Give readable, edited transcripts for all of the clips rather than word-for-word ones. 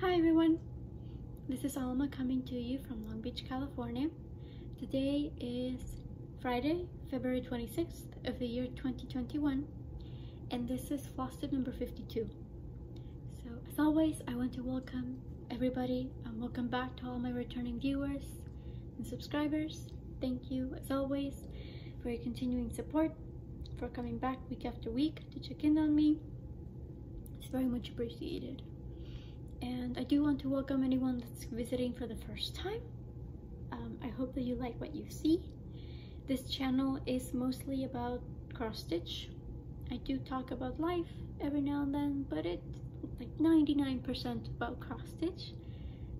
Hi everyone, this is Alma coming to you from Long Beach, California. Today is Friday, February 26th of the year 2021, and this is FlossTube number 52. So as always, I want to welcome everybody and welcome back to all my returning viewers and subscribers. Thank you as always for your continuing support, for coming back week after week to check in on me. It's very much appreciated. And I do want to welcome anyone that's visiting for the first time. I hope that you like what you see. This channel is mostly about cross-stitch. I do talk about life every now and then, but it's like 99% about cross-stitch,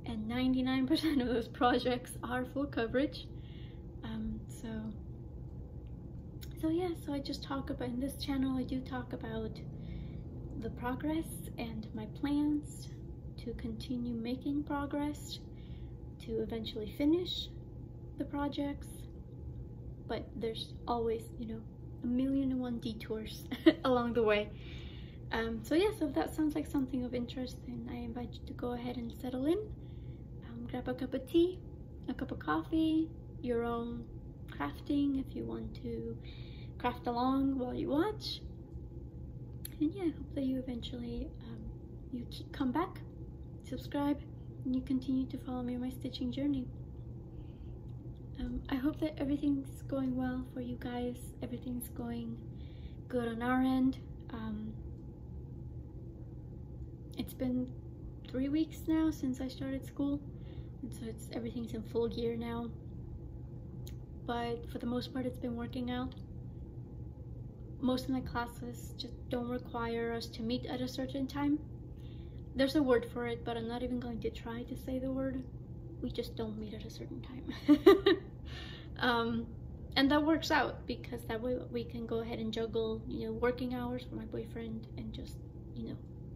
and 99% of those projects are full coverage. So I just talk about, in this channel I do talk about the progress and my plans to continue making progress, to eventually finish the projects, but there's always, a million and one detours along the way. So if that sounds like something of interest, then I invite you to go ahead and settle in, grab a cup of tea, a cup of coffee, your own crafting if you want to craft along while you watch, and I hope that you eventually come back, subscribe, and you continue to follow me on my stitching journey. I hope that everything's going well for you guys. Everything's going good on our end. It's been 3 weeks now since I started school, and so everything's in full gear now. But for the most part, it's been working out. Most of my classes just don't require us to meet at a certain time. There's a word for it, but I'm not even going to try to say the word. We just don't meet at a certain time. And that works out, because that way we can go ahead and juggle, working hours for my boyfriend and just,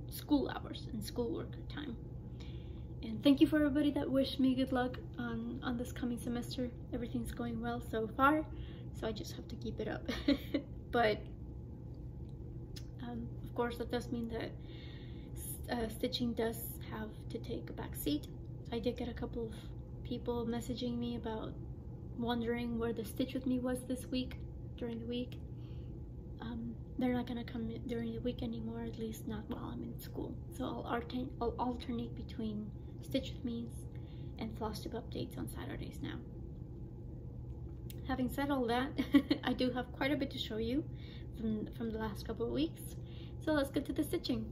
school hours and schoolwork time. And thank you for everybody that wished me good luck on this coming semester. Everything's going well so far, so I just have to keep it up. But of course, that does mean that stitching does have to take a back seat. I did get a couple of people messaging me about wondering where the Stitch With Me was this week, during the week. They're not gonna come during the week anymore, at least not while I'm in school. So I'll alternate between Stitch With Me's and FlossTube updates on Saturdays now. Having said all that, I do have quite a bit to show you from the last couple of weeks. So let's get to the stitching.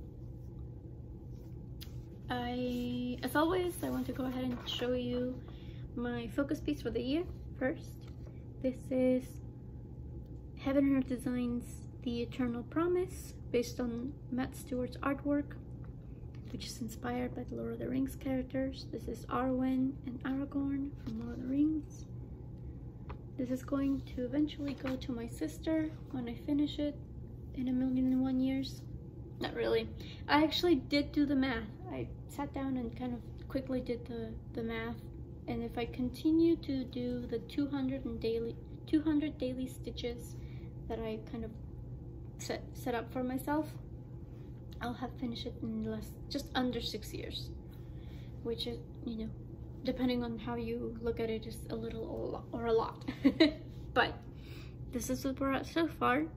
As always, I want to go ahead and show you my focus piece for the year first. This is Heaven and Earth Designs The Eternal Promise, based on Matt Stewart's artwork, which is inspired by the Lord of the Rings characters. This is Arwen and Aragorn from Lord of the Rings. This is going to eventually go to my sister when I finish it in 1,000,001 years. Not really. I actually did do the math. I sat down and kind of quickly did the math, and if I continue to do the 200 daily stitches that I kind of set up for myself, I'll have finished it in just under 6 years, which is, depending on how you look at it, just a little or a lot. But this is what we're at so far.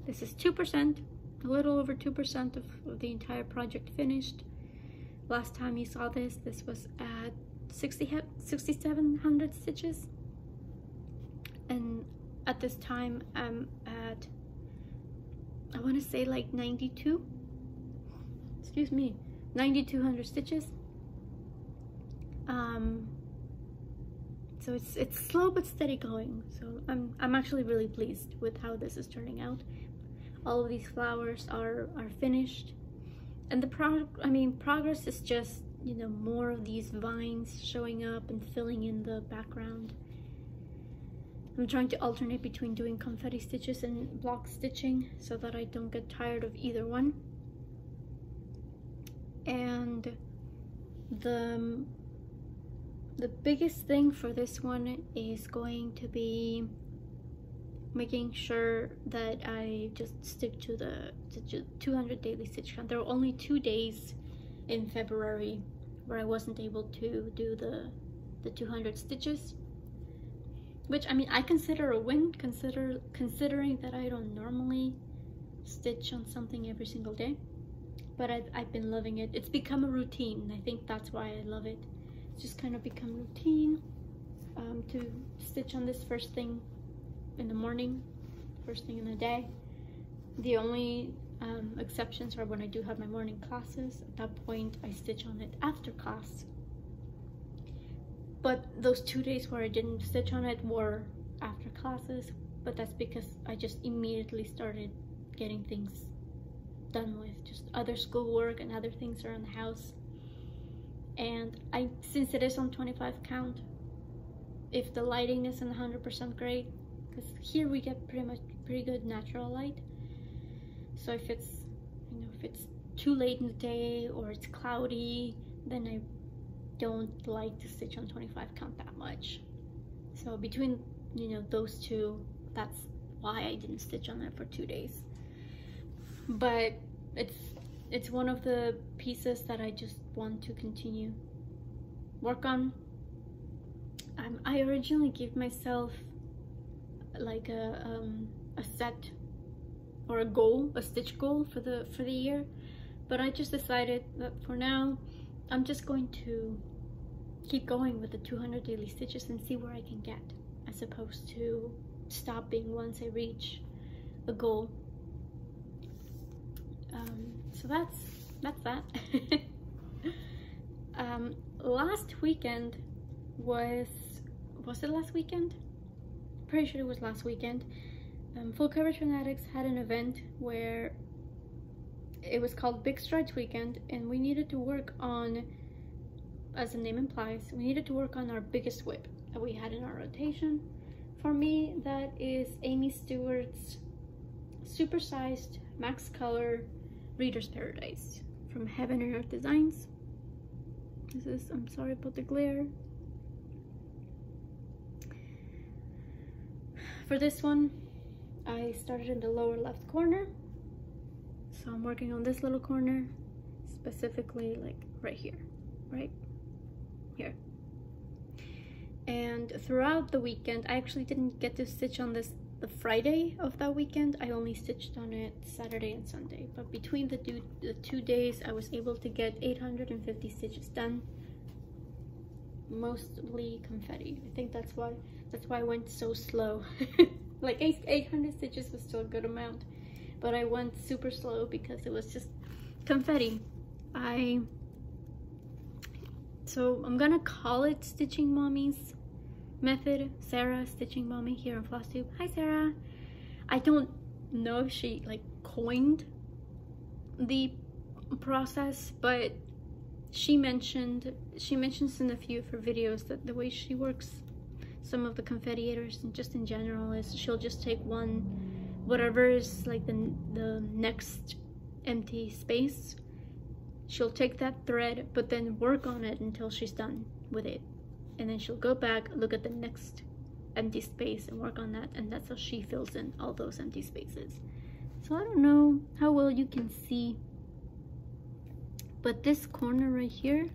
This is 2%, a little over 2% of the entire project finished. Last time you saw this was at 6,700 stitches, and at this time I'm at, I want to say like 9,200 stitches. So it's slow but steady going. So I'm actually really pleased with how this is turning out. All of these flowers are finished, and the progress is just, more of these vines showing up and filling in the background. I'm trying to alternate between doing confetti stitches and block stitching so that I don't get tired of either one. And the biggest thing for this one is going to be making sure that I just stick to the 200 daily stitch count. There are only 2 days in February where I wasn't able to do the 200 stitches, which I mean I consider a win, considering that I don't normally stitch on something every single day. But I've been loving it. It's become a routine. I think that's why I love it. It's just kind of become routine to stitch on this first thing in the morning, first thing in the day. The only exceptions are when I do have my morning classes. At that point, I stitch on it after class. But those 2 days where I didn't stitch on it were after classes. But that's because I just immediately started getting things done with, just other schoolwork and other things around the house. And since it is on 25 count, if the lighting isn't 100% great, because here we get pretty good natural light, so if it's, you know, if it's too late in the day or it's cloudy, then I don't like to stitch on 25 count that much. So between, you know, those two, that's why I didn't stitch on it for 2 days. But it's one of the pieces that I just want to continue work on. I originally gave myself like a set or a goal, a stitch goal for the year, but I just decided that for now I'm just going to keep going with the 200 daily stitches and see where I can get, as opposed to stopping once I reach a goal. So that's that. Last weekend was it last weekend? Pretty sure it was last weekend. Full Coverage Fanatics had an event where it was called Big Strides Weekend, and we needed to work on, as the name implies, we needed to work on our biggest WIP that we had in our rotation. For me, that is Amy Stewart's supersized max color Reader's Paradise from Heaven and Earth Designs. This is, I'm sorry about the glare. For this one, I started in the lower left corner. So I'm working on this little corner, specifically like right here, right here. And throughout the weekend, I actually didn't get to stitch on this the Friday of that weekend. I only stitched on it Saturday and Sunday, but between the 2 days I was able to get 850 stitches done, mostly confetti. I think that's why I went so slow. Like 800 stitches was still a good amount, but I went super slow because it was just confetti. So I'm gonna call it Stitching Mommy's method, Sarah Stitching Mommy here on FlossTube. Hi Sarah. I don't know if she like coined the process, but she mentions in a few of her videos that the way she works some of the confettiators and just in general is she'll just take whatever is like the next empty space, she'll take that thread but then work on it until she's done with it, and then she'll go back, look at the next empty space and work on that, and that's how she fills in all those empty spaces. So I don't know how well you can see, but this corner right here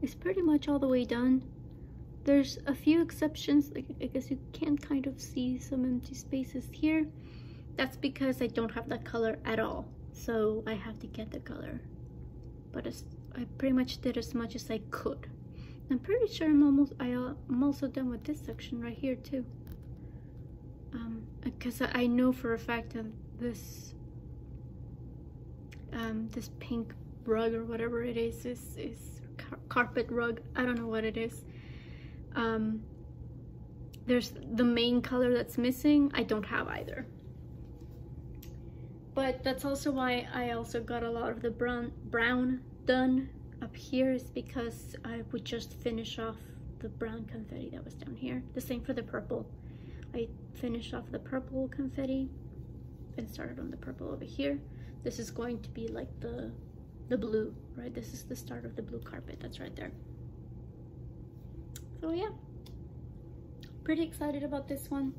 is pretty much all the way done. There's a few exceptions, like I guess you can kind of see some empty spaces here. That's because I don't have that color at all, so I have to get the color. But I pretty much did as much as I could. I'm pretty sure I'm also done with this section right here too. Because I know for a fact that this pink rug or whatever it is carpet rug. I don't know what it is. There's the main color that's missing. I don't have either. But that's also why I also got a lot of the brown done up here, is because I would just finish off the brown confetti that was down here. The same for the purple. I finished off the purple confetti and started on the purple over here. This is going to be like the blue, right? This is the start of the blue carpet that's right there. So yeah, pretty excited about this one.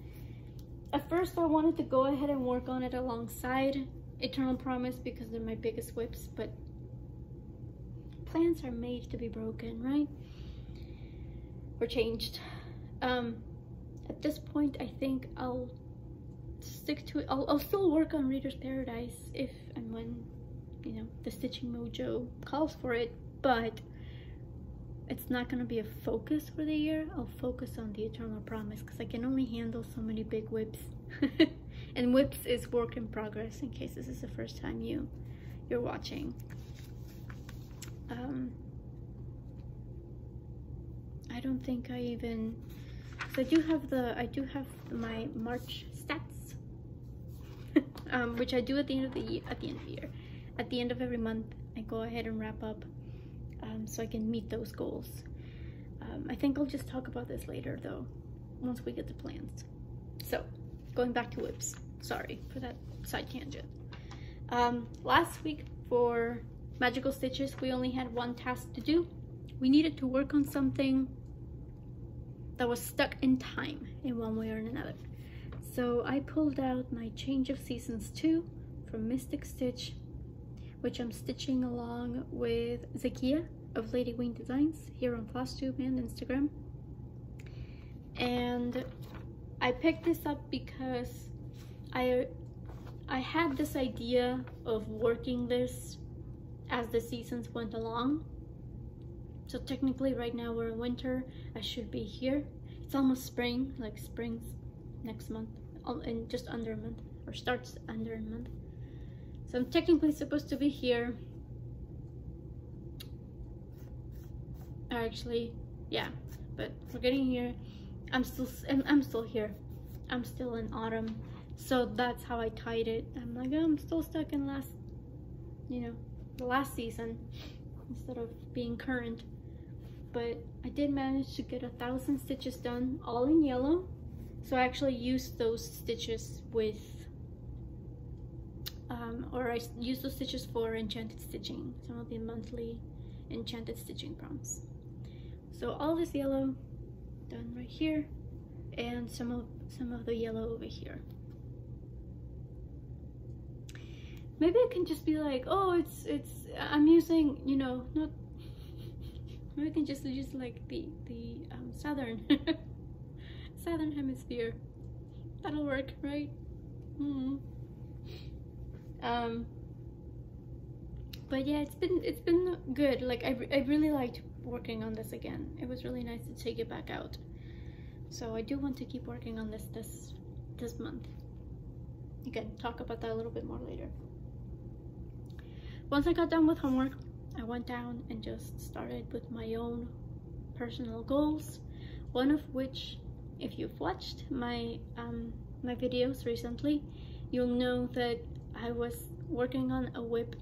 At first I wanted to go ahead and work on it alongside Eternal Promise because they're my biggest WIPs, but plans are made to be broken, right? Or changed. At this point, I think I'll stick to it. I'll still work on Reader's Paradise if and when, you know, the stitching mojo calls for it, but it's not going to be a focus for the year. I'll focus on the Eternal Promise because I can only handle so many big WIPs. And WIPs is work in progress, in case this is the first time you're watching. I don't think I even, so I do have my March stats, which I do at the end of the year, at the end of every month. I go ahead and wrap up, so I can meet those goals. I think I'll just talk about this later though, once we get the plans. So, going back to WIPs, sorry for that side tangent. Last week for Magical Stitches, we only had one task to do. We needed to work on something that was stuck in time in one way or another. So I pulled out my Change of Seasons 2 from Mystic Stitch, which I'm stitching along with Zakia of Lady Wing Designs here on FlossTube and Instagram. And I picked this up because I had this idea of working this as the seasons went along. So technically right now we're in winter. I should be here. It's almost spring, like spring's next month, in just under a month, or starts under a month. So I'm technically supposed to be here. Actually, yeah, but we're getting here. I'm still here. I'm still in autumn. So that's how I tied it. I'm like, oh, I'm still stuck in the last season instead of being current. But I did manage to get 1,000 stitches done, all in yellow. So I actually used those stitches with, or I used those stitches for enchanted stitching, some of the monthly enchanted stitching prompts. So all this yellow done right here, and some of the yellow over here. Maybe I can just be like, oh, I'm using, you know, not. Maybe I can just use like the southern southern hemisphere. That'll work, right? But yeah, it's been good. Like I really liked working on this again. It was really nice to take it back out. So I do want to keep working on this month. Again, talk about that a little bit more later. Once I got done with homework, I went down and just started with my own personal goals. One of which, if you've watched my my videos recently, you'll know that I was working on a WIP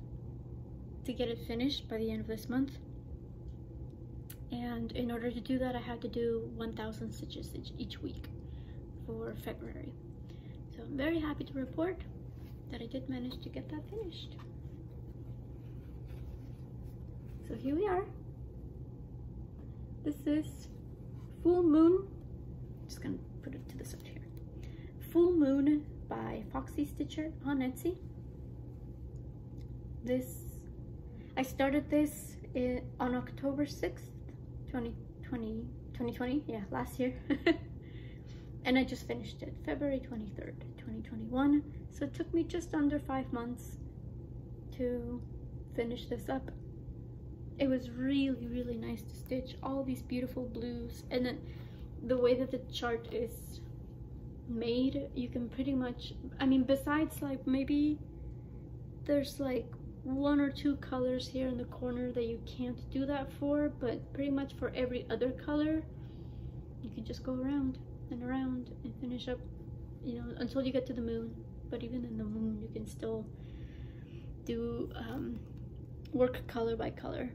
to get it finished by the end of this month. And in order to do that, I had to do 1,000 stitches each week for February. So I'm very happy to report that I did manage to get that finished. So here we are. This is Full Moon. Just gonna put it to the side here. Full Moon by Foxy Stitcher on Etsy. I started this on October 6th, 2020, yeah, last year. And I just finished it February 23rd, 2021. So it took me just under 5 months to finish this up. It was really, really nice to stitch all these beautiful blues, and then the way that the chart is made, you can pretty much, I mean, besides like maybe there's like 1 or 2 colors here in the corner that you can't do that for, but pretty much for every other color you can just go around and finish up, you know, until you get to the moon. But even in the moon you can still do work color by color.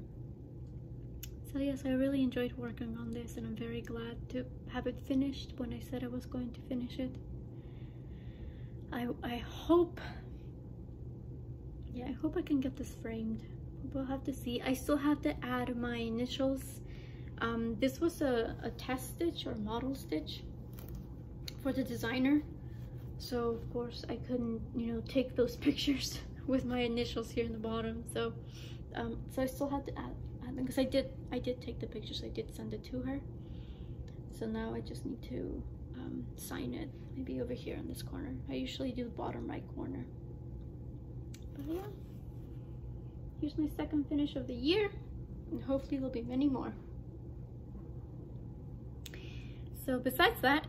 So yes, I really enjoyed working on this, and I'm very glad to have it finished when I said I was going to finish it. I hope, yeah, I hope I can get this framed. We'll have to see. I still have to add my initials. This was a test stitch or model stitch for the designer. So of course I couldn't, you know, take those pictures with my initials here in the bottom. So I still had to because I did take the pictures. I did send it to her. So now I just need to sign it, maybe over here in this corner. I usually do the bottom right corner. But yeah, here's my second finish of the year, and hopefully there'll be many more. So besides that,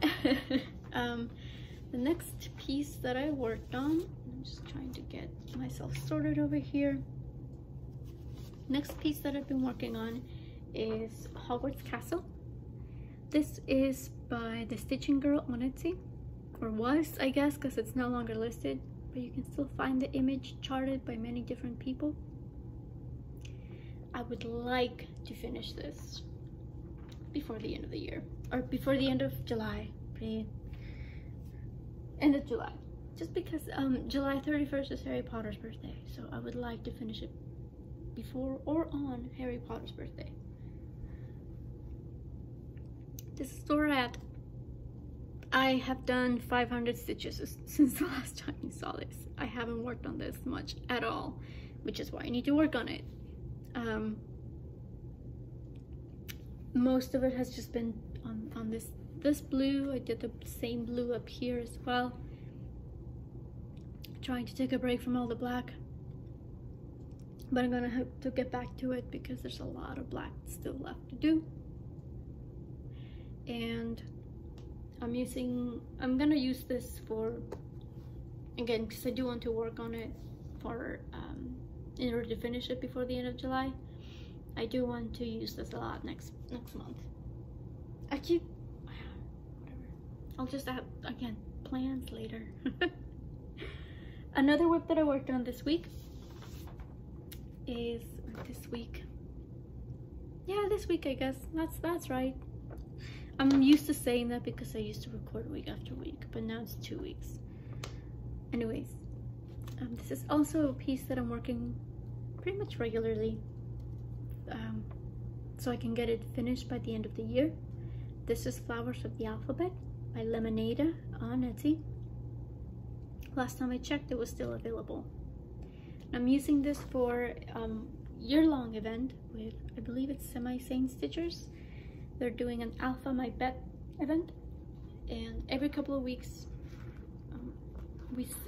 the next piece that I worked on, I'm just trying to get myself sorted over here. Next piece that I've been working on is Hogwarts Castle. This is by the Stitching Girl on Etsy, or was, I guess, because it's no longer listed, but you can still find the image charted by many different people. I would like to finish this before the end of the year, or before the end of July, end of July, just because July 31st is Harry Potter's birthday, so I would like to finish it before or on Harry Potter's birthday. This is where we're at. I have done 500 stitches since the last time you saw this. I haven't worked on this much at all, which is why I need to work on it. Most of it has just been on this blue. I did the same blue up here as well. Trying to take a break from all the black, but I'm gonna have to get back to it because there's a lot of black still left to do. And I'm gonna use this for, again, because I do want to work on it for in order to finish it before the end of July. I do want to use this a lot next month. Whatever. I'll just have, again, plans later. Another whip that I worked on this week is this week, I guess. That's right. I'm used to saying that because I used to record week after week, but now it's 2 weeks. Anyways, this is also a piece that I'm working pretty much regularly, so I can get it finished by the end of the year. This is Flowers of the Alphabet by Lemonada on Etsy. Last time I checked, it was still available. I'm using this for year-long event with, I believe it's Semi-Sane Stitchers. They're doing an Alpha My Bet event, and every couple of weeks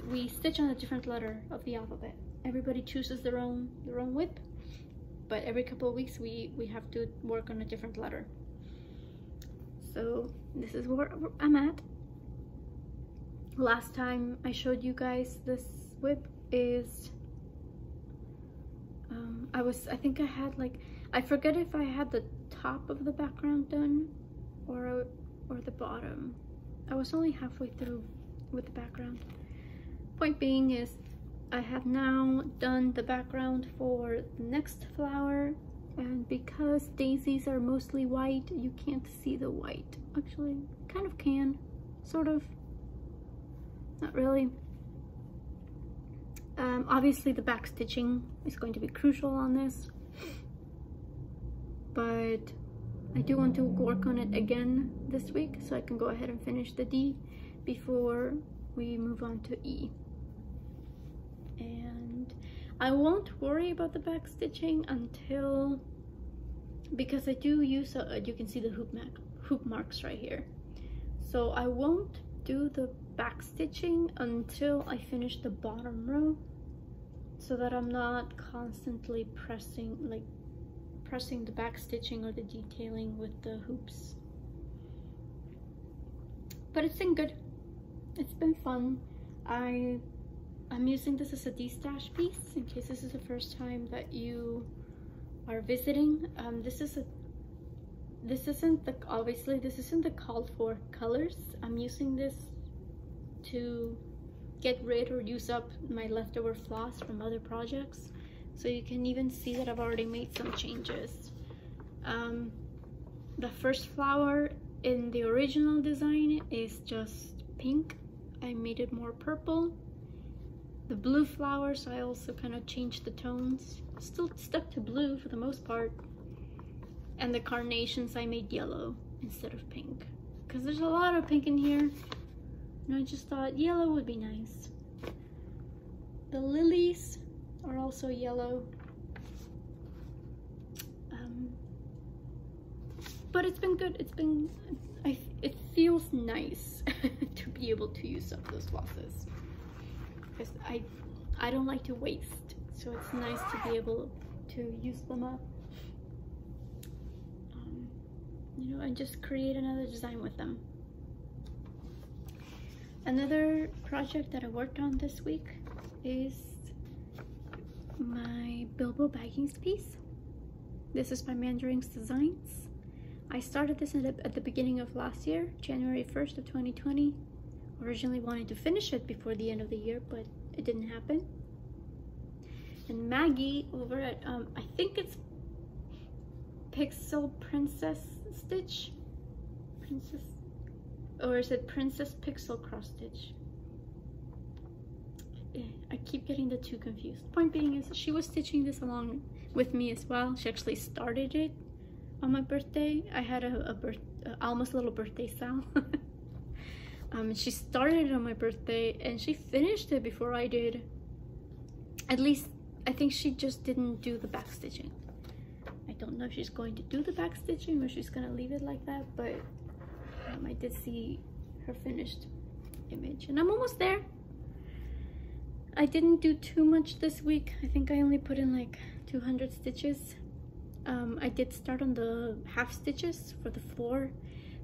we stitch on a different letter of the alphabet. Everybody chooses their own whip, but every couple of weeks we have to work on a different letter. So this is where I'm at. Last time I showed you guys this whip is I think I had, like, I forget if I had the top of the background done or the bottom. I was only halfway through with the background. Point being is I have now done the background for the next flower, and because daisies are mostly white, you can't see the white. Actually, kind of can, sort of, not really. Obviously the back stitching is going to be crucial on this, but I do want to work on it again this week so I can go ahead and finish the D before we move on to E. And I won't worry about the back stitching until, because I do use you can see the hoop marks right here, so I won't do the back stitching until I finish the bottom row, so that I'm not constantly pressing the back stitching or the detailing with the hoops. But it's been good. It's been fun. I'm using this as a de-stash piece in case this is the first time that you are visiting. This isn't the called for colors. I'm using this to get rid or use up my leftover floss from other projects, so you can even see that I've already made some changes. The first flower in the original design is just pink. I made it more purple. The blue flowers, I also kind of changed the tones. Still stuck to blue for the most part. And the carnations, I made yellow instead of pink, because there's a lot of pink in here, and I just thought yellow would be nice. The lilies are also yellow. but it's been good. It feels nice to be able to use up those flosses, because I don't like to waste, so it's nice to be able to use them up, you know, and just create another design with them. Another project that I worked on this week is my Bilbo Baggins piece. This is by Mandarin's Designs. I started this at the beginning of last year, January 1st of 2020. Originally wanted to finish it before the end of the year, but it didn't happen. And Maggie over at, I think it's Pixel Princess Stitch? Princess? Or is it Princess Pixel Cross Stitch? I keep getting the two confused. Point being is she was stitching this along with me as well. She actually started it on my birthday. I had almost a little birthday style. She started it on my birthday and she finished it before I did. At least I think she just didn't do the back stitching. I don't know if she's going to do the back stitching or she's gonna leave it like that, but I did see her finished image and I'm almost there. I didn't do too much this week. I think I only put in like 200 stitches. I did start on the half stitches for the floor,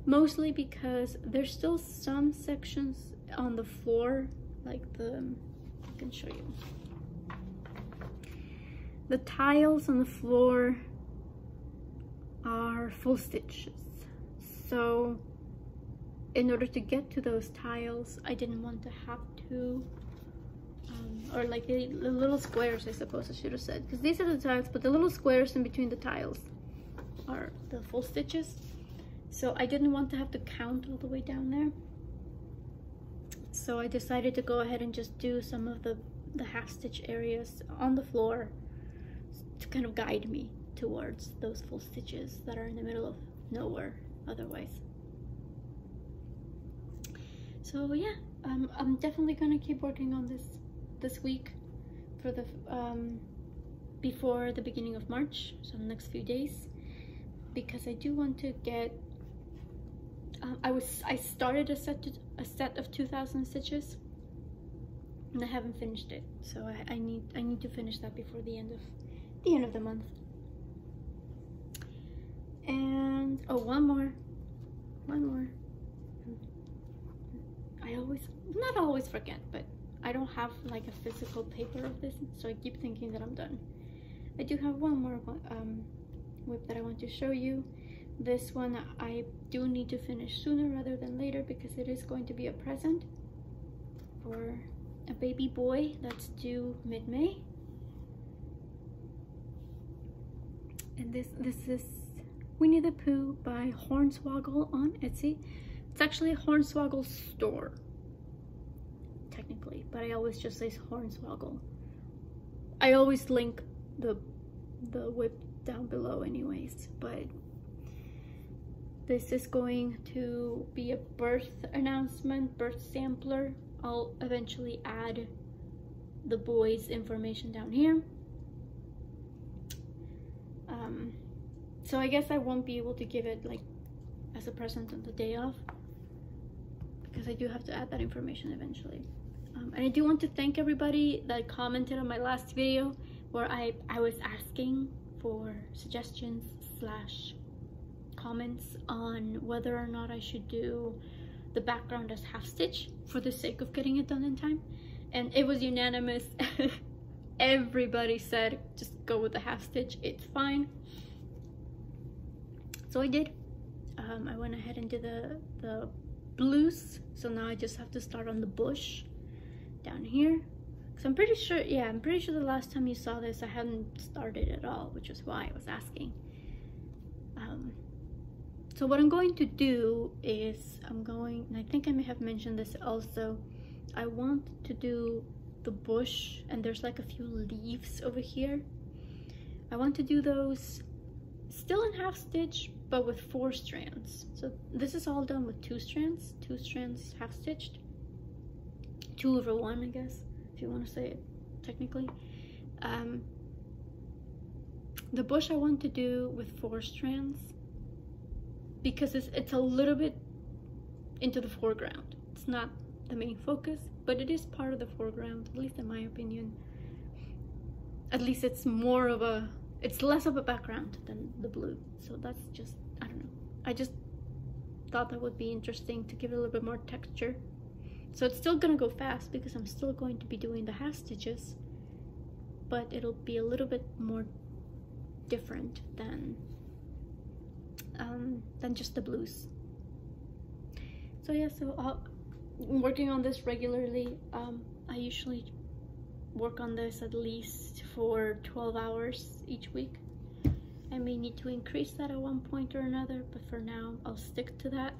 mostly because there's still some sections on the floor, like I can show you. The tiles on the floor are full stitches. So in order to get to those tiles, I didn't want to have to, or like the little squares, I suppose I should have said, because these are the tiles, but the little squares in between the tiles are the full stitches. So I didn't want to have to count all the way down there. So I decided to go ahead and just do some of the half stitch areas on the floor to kind of guide me towards those full stitches that are in the middle of nowhere otherwise. So yeah, I'm definitely gonna keep working on this week for the before the beginning of March, so the next few days, because I do want to get I started a set of 2,000 stitches and I haven't finished it, so I need to finish that before the end of the month. And oh, one more. I not always forget, but I don't have like a physical paper of this, so I keep thinking that I'm done. I do have one more WIP that I want to show you. This one I do need to finish sooner rather than later because it is going to be a present for a baby boy that's due mid-May. And this is Winnie the Pooh by Hornswoggle on Etsy. It's actually a Hornswoggle store, technically, but I always just say Hornswoggle. I always link the WIP down below anyways, but this is going to be a birth announcement, birth sampler. I'll eventually add the boy's information down here. So I guess I won't be able to give it like as a present on the day of, because I do have to add that information eventually. And I do want to thank everybody that commented on my last video where I was asking for suggestions / comments on whether or not I should do the background as half stitch for the sake of getting it done in time, and it was unanimous. Everybody said just go with the half stitch, it's fine. So I did. I went ahead and did the blues, so now I just have to start on the bush down here, because I'm pretty sure the last time you saw this I hadn't started at all, which is why I was asking. So what I'm going to do is and I think I may have mentioned this also, I want to do the bush, and there's like a few leaves over here. I want to do those still in half stitch, but with 4 strands. So this is all done with 2 strands half stitched, 2 over 1, I guess, if you want to say it technically. The bush I want to do with 4 strands, because it's a little bit into the foreground. It's not the main focus, but it is part of the foreground, at least in my opinion. At least it's more of a, it's less of a background than the blue. So that's just, I don't know. I just thought that would be interesting to give it a little bit more texture. So it's still gonna go fast because I'm still going to be doing the half stitches, but it'll be a little bit more different than just the blues. So yeah, so I'm working on this regularly. I usually work on this at least for 12 hours each week. I may need to increase that at one point or another, but for now I'll stick to that.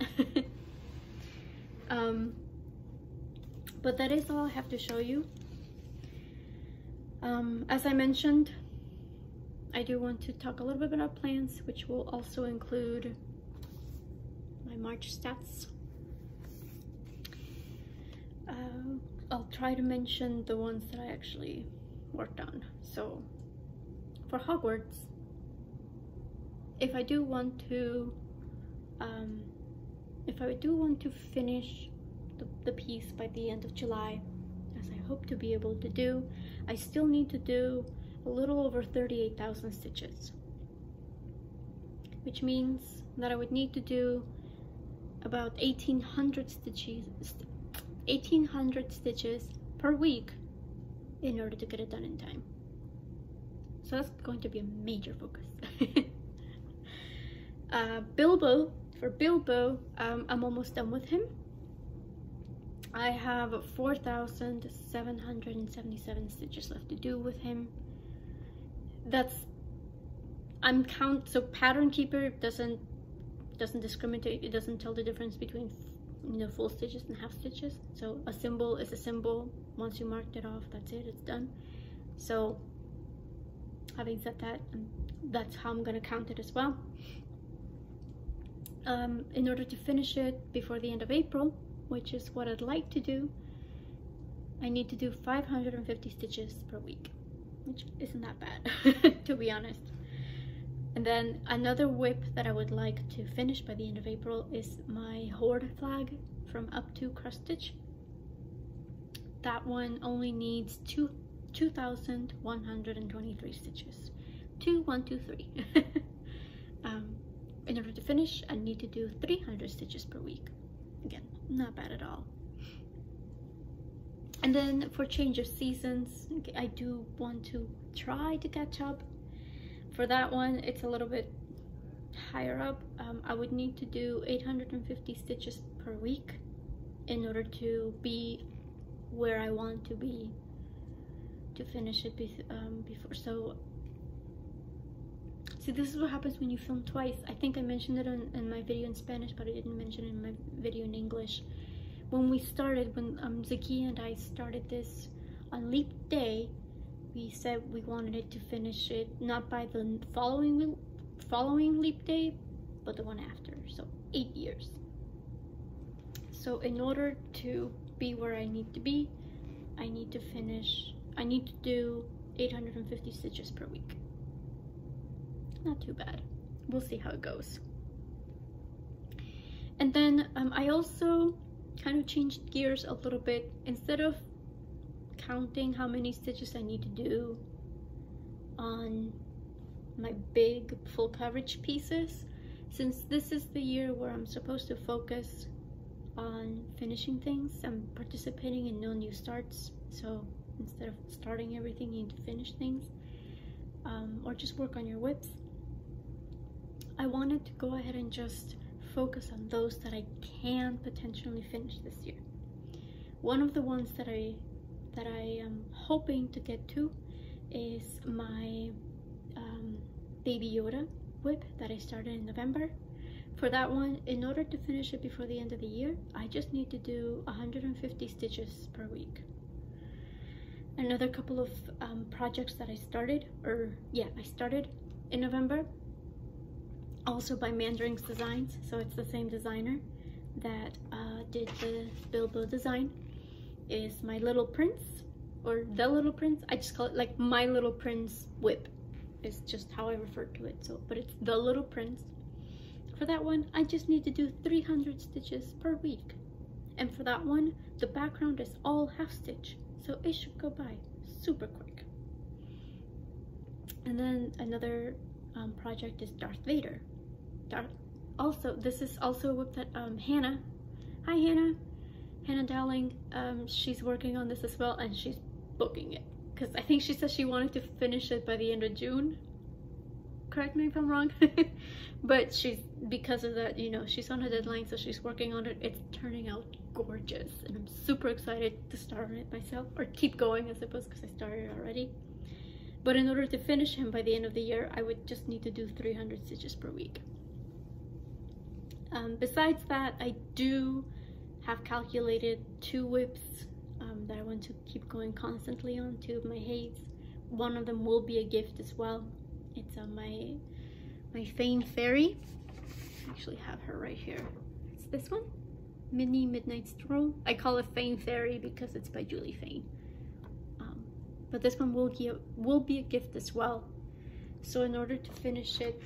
But that is all I have to show you. As I mentioned, I do want to talk a little bit about plans, which will also include my March stats. I'll try to mention the ones that I actually worked on. So for Hogwarts, if I do want to finish the piece by the end of July, as I hope to be able to do, I still need to do a little over 38,000 stitches, which means that I would need to do about 1,800 stitches per week in order to get it done in time. So that's going to be a major focus. For Bilbo, I'm almost done with him. I have 4,777 stitches left to do with him. So Pattern Keeper doesn't discriminate. It doesn't tell the difference between, you know, full stitches and half stitches. So a symbol is a symbol. Once you marked it off, that's it, it's done. So having said that, that's how I'm gonna count it as well. In order to finish it before the end of April, which is what I'd like to do, I need to do 550 stitches per week, which isn't that bad, to be honest. And then another WIP that I would like to finish by the end of April is my Horde flag from Up to Cross Stitch. That one only needs 2,123 stitches. 2, 1, 2, 3. In order to finish, I need to do 300 stitches per week. Again, not bad at all. And then for change of seasons, I do want to try to catch up. For that one, it's a little bit higher up. I would need to do 850 stitches per week in order to be where I want to be to finish it before. So see, this is what happens when you film twice. I think I mentioned it in my video in Spanish, but I didn't mention it in my video in English. When Zaki and I started this on Leap Day, we said we wanted it to finish it not by the following Leap Day, but the one after. So 8 years. So in order to be where I need to be, I need to do 850 stitches per week. Not too bad. We'll see how it goes. And then I also kind of changed gears a little bit. Instead of counting how many stitches I need to do on my big full coverage pieces, since this is the year where I'm supposed to focus on finishing things, I'm participating in no new starts. So instead of starting everything, you need to finish things, or just work on your WIPs. I wanted to go ahead and just focus on those that I can potentially finish this year. One of the ones that I am hoping to get to is my Baby Yoda WIP that I started in November. For that one, in order to finish it before the end of the year, I just need to do 150 stitches per week. Another couple of projects that I started in November, also by Mandarin's Designs, so it's the same designer that did the Bilbo design, is My Little Prince, or The Little Prince. I just call it like My Little Prince WIP, is just how I refer to it. So, but it's The Little Prince For that one, I just need to do 300 stitches per week. And for that one, the background is all half stitch, so it should go by super quick. And then another project is Darth Vader. This is also a WIP that Hannah, hi Hannah Dowling, she's working on this as well, and she's booking it because I think she said she wanted to finish it by the end of June. Correct me if I'm wrong. But because of that, you know, she's on a deadline, so she's working on it. It's turning out gorgeous, and I'm super excited to start on it myself, or keep going I suppose, because I started already. But in order to finish him by the end of the year, I would just need to do 300 stitches per week. Besides that, I do have calculated 2 WIPs that I want to keep going constantly on, 2 of my Hayes. One of them will be a gift as well. It's my Fane Fairy. I actually have her right here. It's this one, Mini Midnight Stroll. I call it Fane Fairy because it's by Julie Fane. But this one will be a gift as well. So in order to finish it,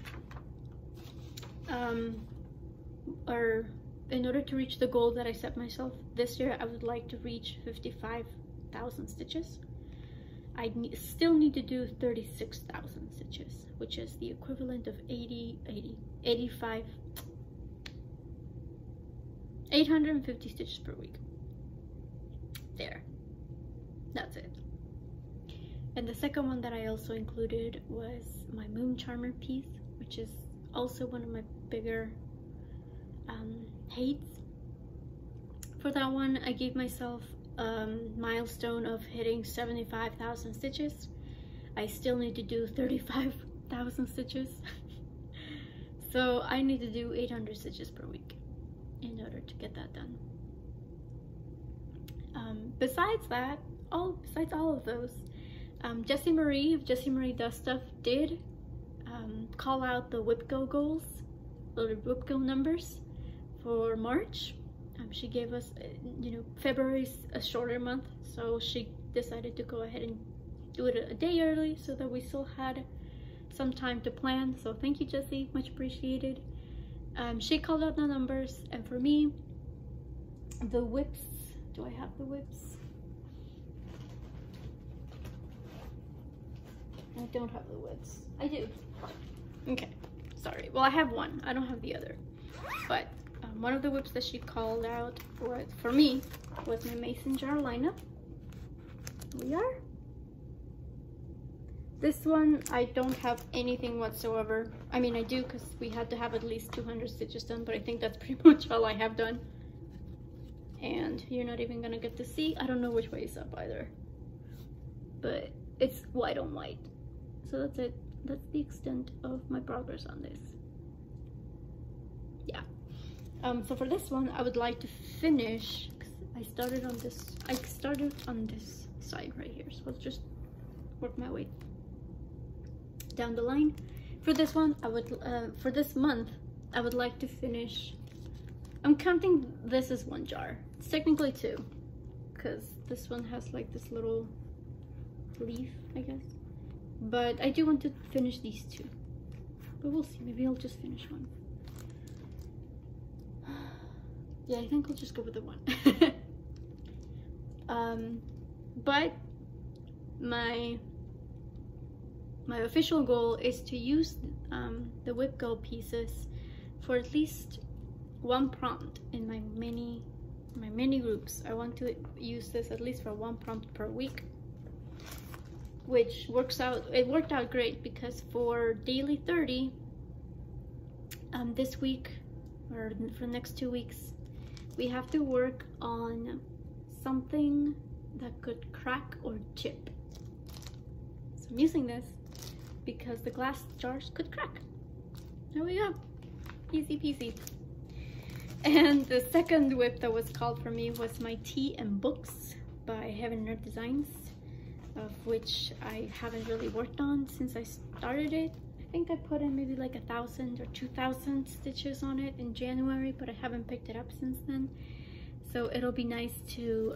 or in order to reach the goal that I set myself this year, I would like to reach 55,000 stitches. I still need to do 36,000 stitches, which is the equivalent of 850 stitches per week. There, that's it. And the second one that I also included was my Moon Charmer piece, which is also one of my bigger hates. For that one, I gave myself a milestone of hitting 75,000 stitches. I still need to do 35,000 stitches. So I need to do 800 stitches per week in order to get that done. Besides all of those, Jessie Marie of Jessie Marie Does Stuff did call out the WIP Go goals, or the WIP Go numbers for March. She gave us, you know, February's a shorter month, so she decided to go ahead and do it a day early so that we still had some time to plan. So thank you, Jessie, much appreciated. She called out the numbers, and for me, the WIPs, do I have the WIPs? I don't have the WIPs. I do. Okay, sorry. Well, I have one. I don't have the other. But one of the WIPs that she called out for me was my mason jar lineup. We are. This one, I don't have anything whatsoever. I mean, I do, because we had to have at least 200 stitches done, but I think that's pretty much all I have done. And you're not even gonna get to see. I don't know which way is up either. But it's white on white. So that's it. That's the extent of my progress on this. Yeah. So for this one, I would like to finish. I started on this side right here. So let's just work my way down the line. For this one, I would for this month, I would like to finish. I'm counting this as one jar. It's technically 2, because this one has like this little leaf, I guess. But I do want to finish these 2. But we'll see. Maybe I'll just finish one. Yeah, I think I'll just go with the 1. But my official goal is to use the WIP Go pieces for at least 1 prompt in my mini groups. I want to use this at least for 1 prompt per week, which worked out great, because for daily 30 this week, or for the next 2 weeks, we have to work on something that could crack or chip. So I'm using this because the glass jars could crack. There we go, easy peasy. And the second WIP that was called for me was my Tea and Books by Heaven Nerd Designs, of which I haven't really worked on since I started it. I think I put in maybe like 1,000 or 2,000 stitches on it in January, but I haven't picked it up since then. So it'll be nice to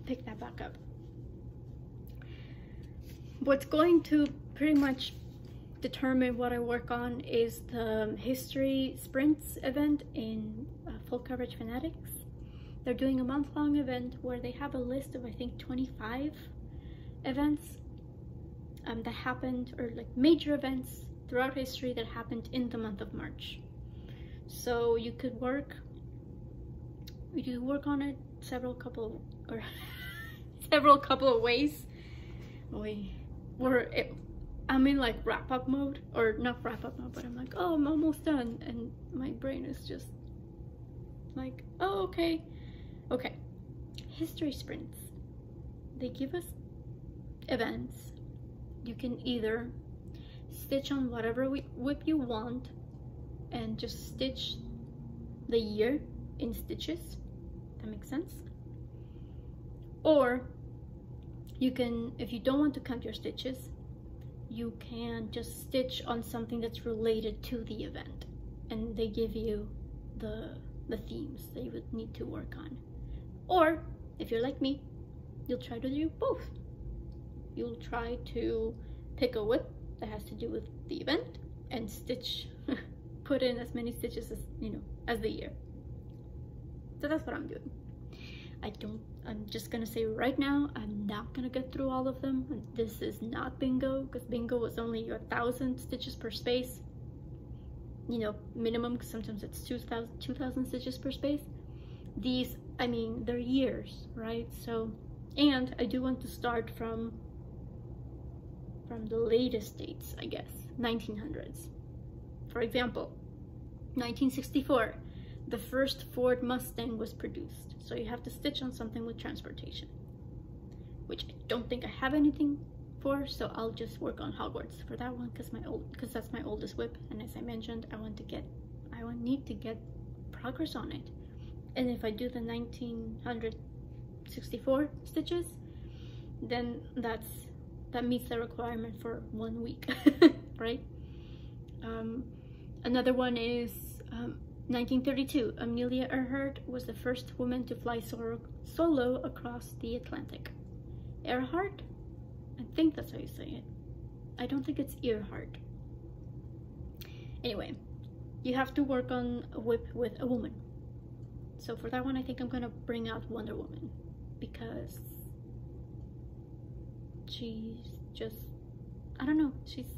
pick that back up. What's going to pretty much determine what I work on is the History Sprints event in Full Coverage Fanatics. They're doing a month-long event where they have a list of, I think, 25 events that happened, or like major events throughout history that happened in the month of March. So you could work on it several couple of ways. I'm in like wrap-up mode, or not wrap-up mode, but I'm like, oh, I'm almost done, and my brain is just like, oh, okay. History sprints. They give us events. You can either stitch on whatever WIP you want and just stitch the year in stitches. That makes sense. Or you can, if you don't want to count your stitches, you can just stitch on something that's related to the event, and they give you the themes that you would need to work on. Or if you're like me, you'll try to do both. You'll try to pick a WIP that has to do with the event and stitch put in as many stitches as, you know, as the year. So that's what I'm doing. I'm just gonna say right now, I'm not gonna get through all of them. This is not bingo, because bingo was only 1,000 stitches per space, you know, minimum, because sometimes it's 2,000 stitches per space. These, I mean, they're years, right? So, and I do want to start from the latest dates, I guess, 1900s. For example, 1964, the first Ford Mustang was produced. So you have to stitch on something with transportation, which I don't think I have anything for, so I'll just work on Hogwarts for that one, because that's my oldest WIP, and as I mentioned, I need to get progress on it. And if I do the 1964 stitches, then that meets the requirement for 1 week, right? Another one is 1932. Amelia Earhart was the first woman to fly solo across the Atlantic. Earhart? I think that's how you say it. I don't think it's Earhart. Anyway, you have to work on a WIP with a woman. So for that one, I think I'm gonna bring out Wonder Woman, because she's just, I don't know,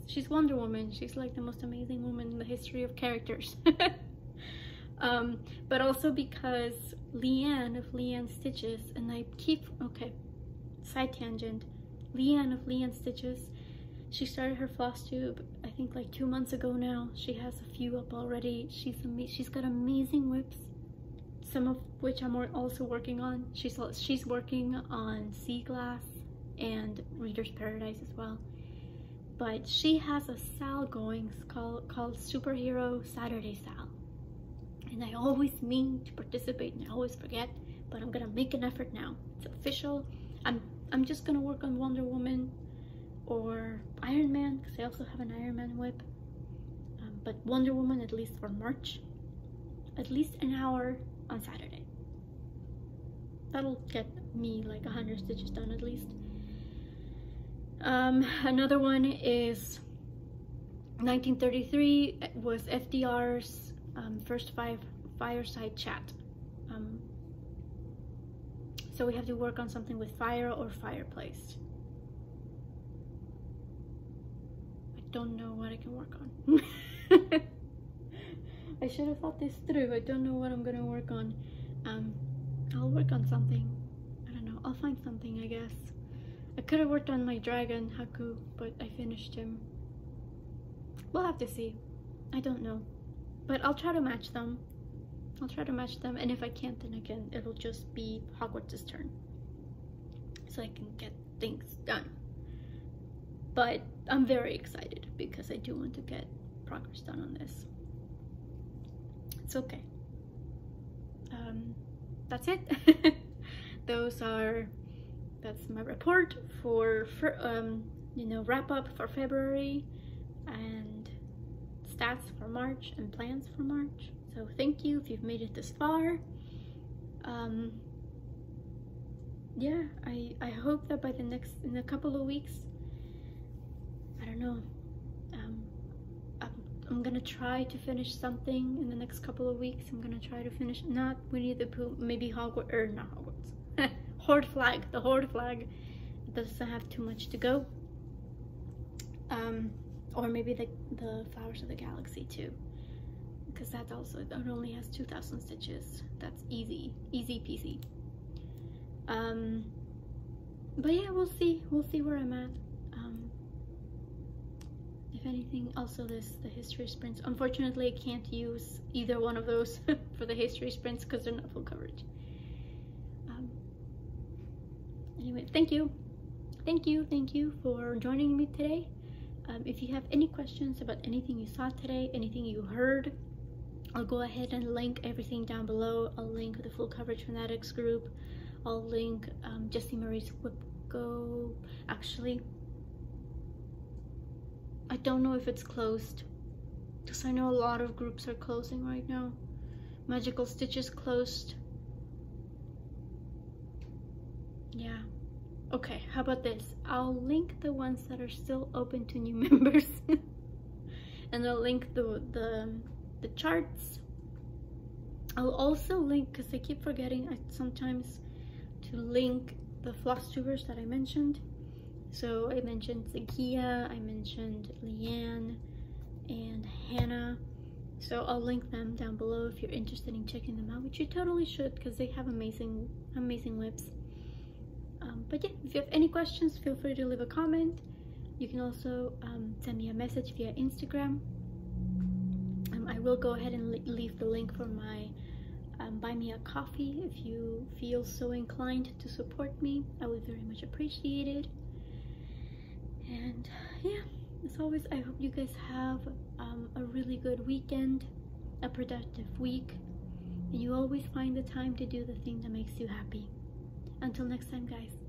she's Wonder Woman. She's like the most amazing woman in the history of characters. But also because Leanne of Leanne Stitches, and side tangent, Leanne of Leanne Stitches, she started her FlossTube, I think like 2 months ago now. She has a few up already. She's got amazing WIPs, some of which I'm also working on. She's working on Sea Glass and Reader's Paradise as well. But she has a Sal going called Superhero Saturday Sal. And I always mean to participate and I always forget, but I'm gonna make an effort now. It's official. I'm just gonna work on Wonder Woman or Iron Man, because I also have an Iron Man WIP. But Wonder Woman, at least for March, at least an hour on Saturday. That'll get me like 100 stitches done at least. Another one is 1933 was FDR's first fireside chat. So we have to work on something with fire or fireplace. I don't know what I can work on. I should have thought this through. I don't know what I'm gonna work on. I'll work on something. I don't know. I'll find something, I guess. I could have worked on my dragon, Haku, but I finished him. We'll have to see. I don't know. But I'll try to match them. And if I can't, then again, it'll just be Hogwarts' turn. So I can get things done. But I'm very excited because I do want to get progress done on this. It's okay. That's it. That's my report for wrap up for February and stats for March and plans for March. So thank you if you've made it this far. Yeah, I hope that by in a couple of weeks, I don't know, I'm gonna try to finish something in the next couple of weeks. I'm gonna try to finish, not Winnie the Pooh, maybe Hogwarts, or not Hogwarts, Horde Flag, the Horde Flag. It doesn't have too much to go. Or maybe the Flowers of the Galaxy too, because that only has 2,000 stitches. That's easy peasy. But yeah, we'll see where I'm at. If anything, also the history sprints. Unfortunately, I can't use either one of those for the history sprints because they're not full coverage. Anyway, thank you for joining me today. If you have any questions about anything you saw today, anything you heard, I'll go ahead and link everything down below. I'll link the Full Coverage Fanatics group. I'll link Jessie Marie's WIP Go. Actually, I don't know if it's closed, because I know a lot of groups are closing right now. Magical Stitches closed. Yeah. Okay, how about this? I'll link the ones that are still open to new members. And I'll link the charts. I'll also link, because I keep forgetting sometimes to link the FlossTubers that I mentioned. So I mentioned Zakia, I mentioned Leanne, and Hannah. So I'll link them down below if you're interested in checking them out, which you totally should, because they have amazing WIPs. But yeah, if you have any questions, feel free to leave a comment. You can also send me a message via Instagram. I will go ahead and leave the link for my buy me a coffee if you feel so inclined to support me. I would very much appreciate it. And yeah, as always, I hope you guys have a really good weekend, a productive week, and you always find the time to do the thing that makes you happy. Until next time, guys.